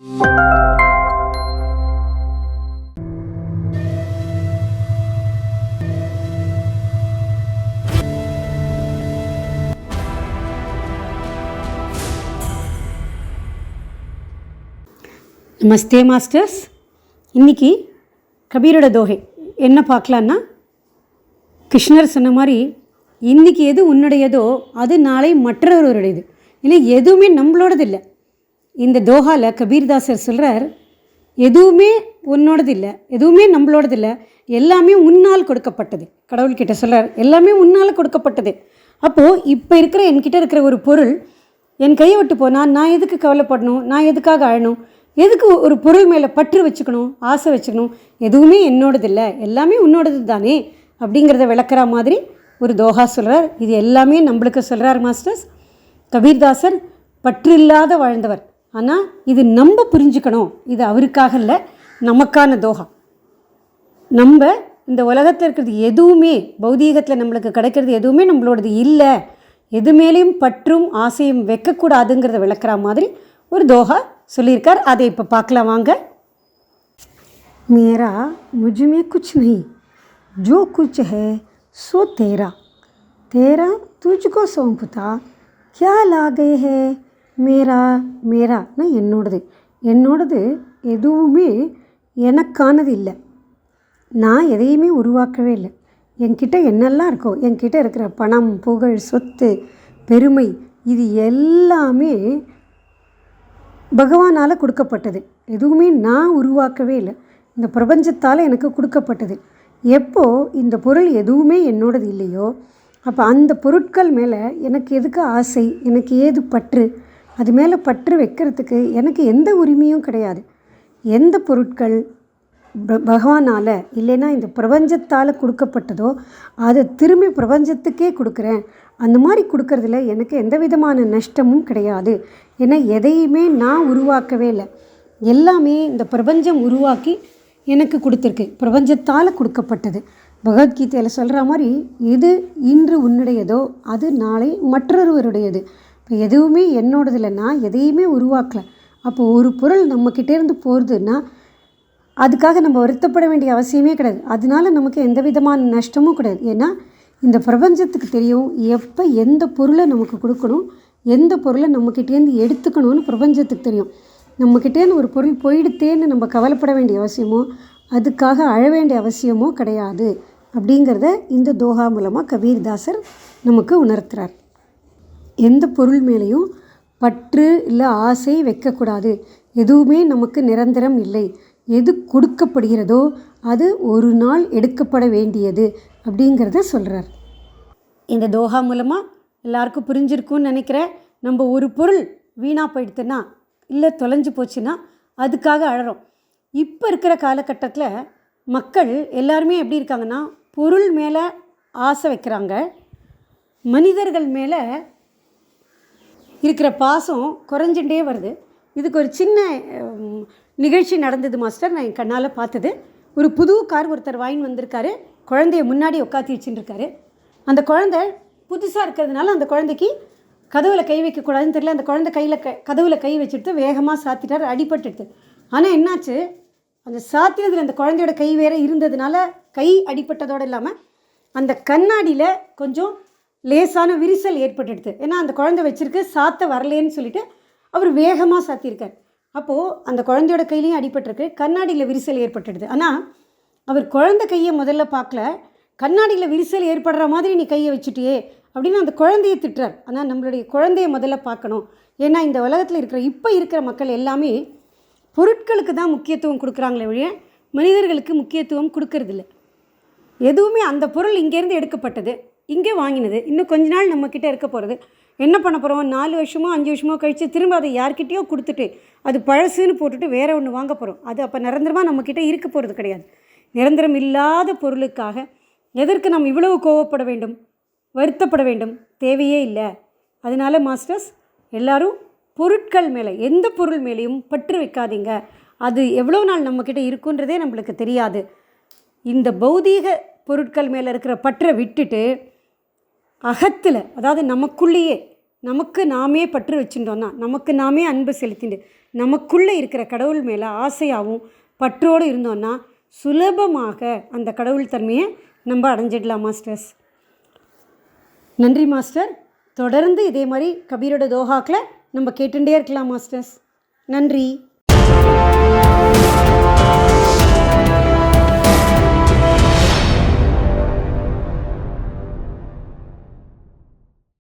நமஸ்தே masters. இன்றைக்கி கபீரோட தோகை என்ன பார்க்கலான்னா, கிருஷ்ணர் சொன்ன மாதிரி இன்றைக்கி எது உன்னுடையதோ அது நாளை மற்றவருடையது, இல்லை எதுவுமே நம்மளோடது இல்லை. இந்த தோஹாவில் கபீர்தாசர் சொல்கிறார், எதுவுமே உன்னோடது இல்லை, எதுவுமே நம்மளோடது இல்லை, எல்லாமே உன்னால் கொடுக்கப்பட்டது. கடவுள்கிட்ட சொல்கிறார், எல்லாமே உன்னால் கொடுக்கப்பட்டது. அப்போது இப்போ இருக்கிற என்கிட்ட இருக்கிற ஒரு பொருள் என் கையை விட்டு போனால் நான் எதுக்கு கவலைப்படணும், நான் எதுக்காக அழணும், எதுக்கு ஒரு பொருள் மேலே பற்று வச்சுக்கணும், ஆசை வச்சுக்கணும்? எதுவுமே என்னோடது இல்லை, எல்லாமே உன்னோடது தானே அப்படிங்கிறத விளக்குற மாதிரி ஒரு தோஹா சொல்கிறார். இது எல்லாமே நம்மளுக்கு சொல்கிறார் மாஸ்டர்ஸ். கபீர்தாசர் பற்று இல்லாத வாழ்ந்தவர். ஆனால் இது நம்ம புரிஞ்சுக்கணும், இது அவருக்காக இல்லை, நமக்கான தோஹா. நம்ம இந்த உலகத்தில் இருக்கிறது எதுவுமே, பௌதீகத்தில் நம்மளுக்கு கிடைக்கிறது எதுவுமே நம்மளோடது இல்லை, எது மேலேயும் பற்றும் ஆசையும் வைக்கக்கூடாதுங்கிறத விளக்குற மாதிரி ஒரு தோஹா சொல்லியிருக்கார். அதை இப்போ பார்க்கலாம் வாங்க. मेरा मुझ में कुछ नहीं, जो कुछ है सो तेरा, तेरा तुझको सौंपता, क्या ला गए है मेरा मेरा. நான் என்னோடது எதுவுமே எனக்கானது இல்லை, நான் எதையுமே உருவாக்கவே இல்லை. என்கிட்ட என்னெல்லாம் இருக்கோ, என்கிட்ட இருக்கிற பணம், புகழ், சொத்து, பெருமை, இது எல்லாமே பகவானால் கொடுக்கப்பட்டது. எதுவுமே நான் உருவாக்கவே இல்லை, இந்த பிரபஞ்சத்தால் எனக்கு கொடுக்கப்பட்டது. எப்போது இந்த பொருள் எதுவுமே என்னோடது இல்லையோ, அப்போ அந்த பொருட்கள் மேலே எனக்கு எதுக்கு ஆசை, எனக்கு ஏது பற்று, அது மேலே பற்று வைக்கிறதுக்கு எனக்கு எந்த உரிமையும் கிடையாது. எந்த பொருட்கள் பகவானால் இல்லைன்னா இந்த பிரபஞ்சத்தால் கொடுக்கப்பட்டதோ அதை திரும்பி பிரபஞ்சத்துக்கே கொடுக்குறேன். அந்த மாதிரி கொடுக்கறதுல எனக்கு எந்த விதமான நஷ்டமும் கிடையாது. ஏன்னா எதையுமே நான் உருவாக்கவே இல்லை, எல்லாமே இந்த பிரபஞ்சம் உருவாக்கி எனக்கு கொடுத்துருக்கு, பிரபஞ்சத்தால் கொடுக்கப்பட்டது. பகவத்கீதையில் சொல்கிற மாதிரி எது இன்று உன்னுடையதோ அது நாளை மற்றொருவருடையது. இப்போ எதுவுமே என்னோடது இல்லை, நான் எதையுமே உருவாக்கலை. அப்போ ஒரு பொருள் நம்மக்கிட்டேருந்து போகிறதுன்னா அதுக்காக நம்ம வருத்தப்பட வேண்டிய அவசியமே கிடையாது, அதனால நமக்கு எந்த விதமான நஷ்டமும் கிடையாது. ஏன்னா இந்த பிரபஞ்சத்துக்கு தெரியும் எப்போ எந்த பொருளை நமக்கு கொடுக்கணும், எந்த பொருளை நம்மக்கிட்டேருந்து எடுத்துக்கணும்னு பிரபஞ்சத்துக்கு தெரியும். நம்மக்கிட்டேருந்து ஒரு பொருள் போயிடுத்தேன்னு நம்ம கவலைப்பட வேண்டிய அவசியமோ அதுக்காக அழ வேண்டிய அவசியமோ கிடையாது அப்படிங்கிறத இந்த தோஹா மூலமாக கபீர்தாசர் நமக்கு உணர்த்துறார். எந்த பொருள் மேலேயும் பற்று இல்லை ஆசை வைக்கக்கூடாது, எதுவுமே நமக்கு நிரந்தரம் இல்லை, எது கொடுக்கப்படுகிறதோ அது ஒரு நாள் எடுக்கப்பட வேண்டியது அப்படிங்கிறத சொல்கிறார். இந்த தோஹா மூலமாக எல்லாருக்கும் புரிஞ்சிருக்கும்னு நினைக்கிறேன். நம்ம ஒரு பொருள் வீணாக போயிடுத்துன்னா இல்லை தொலைஞ்சு போச்சுன்னா அதுக்காக அழறோம். இப்போ இருக்கிற காலகட்டத்தில் மக்கள் எல்லாருமே எப்படி இருக்காங்கன்னா, பொருள் மேலே ஆசை வைக்கிறாங்க, மனிதர்கள் மேலே இருக்கிற பாசம் குறைஞ்சுட்டே வருது. இதுக்கு ஒரு சின்ன நிகழ்ச்சி நடந்தது மாஸ்டர், நான் என் கண்ணால் பார்த்தது. ஒரு புது கார் ஒருத்தர் வாங்கி வந்திருக்காரு, குழந்தைய முன்னாடி உட்காத்தி வச்சுட்டுருக்காரு. அந்த குழந்தை புதுசாக இருக்கிறதுனால அந்த குழந்தைக்கு கதவில் கை வைக்கக்கூடாதுன்னு தெரியல. அந்த குழந்தை கதவில் கை வச்சுட்டு வேகமாக சாத்திட்டார், அடிபட்டுடுது. ஆனால் என்னாச்சு, அந்த சாத்தினதில் அந்த குழந்தையோட கை வேறு இருந்ததுனால கை அடிபட்டதோடு இல்லாமல் அந்த கண்ணாடியில் கொஞ்சம் லேசான விரிசல் ஏற்பட்டுடுது. ஏன்னா அந்த குழந்தை வச்சுருக்கு, சாத்த வரலேன்னு சொல்லிட்டு அவர் வேகமாக சாத்தியிருக்கார். அப்போது அந்த குழந்தையோட கையிலையும் அடிபட்டிருக்கு, கண்ணாடியில் விரிசல் ஏற்பட்டுடுது. ஆனால் அவர் குழந்தை கையை முதல்ல பார்க்கல, கண்ணாடியில் விரிசல் ஏற்படுற மாதிரி நீ கையை வச்சுட்டியே அப்படின்னு அந்த குழந்தையை திட்டுறார். ஆனால் நம்மளுடைய குழந்தைய முதல்ல பார்க்கணும். ஏன்னா இந்த உலகத்தில் இப்போ இருக்கிற மக்கள் எல்லாமே பொருட்களுக்கு தான் முக்கியத்துவம் கொடுக்குறாங்களே ஒழிய மனிதர்களுக்கு முக்கியத்துவம் கொடுக்கறதில்ல. எதுவுமே அந்த பொருள் இங்கேருந்து எடுக்கப்பட்டது, இங்கே வாங்கினது, இன்னும் கொஞ்ச நாள் நம்மக்கிட்ட இருக்க போகிறது, என்ன பண்ண போகிறோம், 4 வருஷமோ 5 வருஷமோ கழித்து திரும்ப அதை யார்கிட்டையோ கொடுத்துட்டு அது பழசுன்னு போட்டுட்டு வேறு ஒன்று வாங்க போகிறோம். அது அப்போ நிரந்தரமாக நம்மக்கிட்ட இருக்க போகிறது கிடையாது. நிரந்தரம் இல்லாத பொருளுக்காக எதற்கு நாம் இவ்வளவு கோவப்பட வேண்டும், வருத்தப்பட வேண்டும்? தேவையே இல்லை. அதனால் மாஸ்டர்ஸ் எல்லோரும் பொருட்கள் மேலே, எந்த பொருள் மேலேயும் பற்று வைக்காதீங்க. அது எவ்வளோ நாள் நம்மக்கிட்ட இருக்குன்றதே நம்மளுக்கு தெரியாது. இந்த பௌதீக பொருட்கள் மேலே இருக்கிற பற்றை விட்டுட்டு அகத்தில், அதாவது நமக்குள்ளேயே நமக்கு நாமே பற்று வச்சுட்டோன்னா, நமக்கு நாமே அன்பு செலுத்திண்டு நமக்குள்ளே இருக்கிற கடவுள் மேலே ஆசையாகவும் பற்றோடு இருந்தோன்னா சுலபமாக அந்த கடவுள் தன்மையை நம்ம அடைஞ்சிடலாம் மாஸ்டர்ஸ். நன்றி மாஸ்டர். தொடர்ந்து இதே மாதிரி கபீரோட தோஹாக்களை நம்ம கேட்டுகிட்டே இருக்கலாம் மாஸ்டர்ஸ். நன்றி.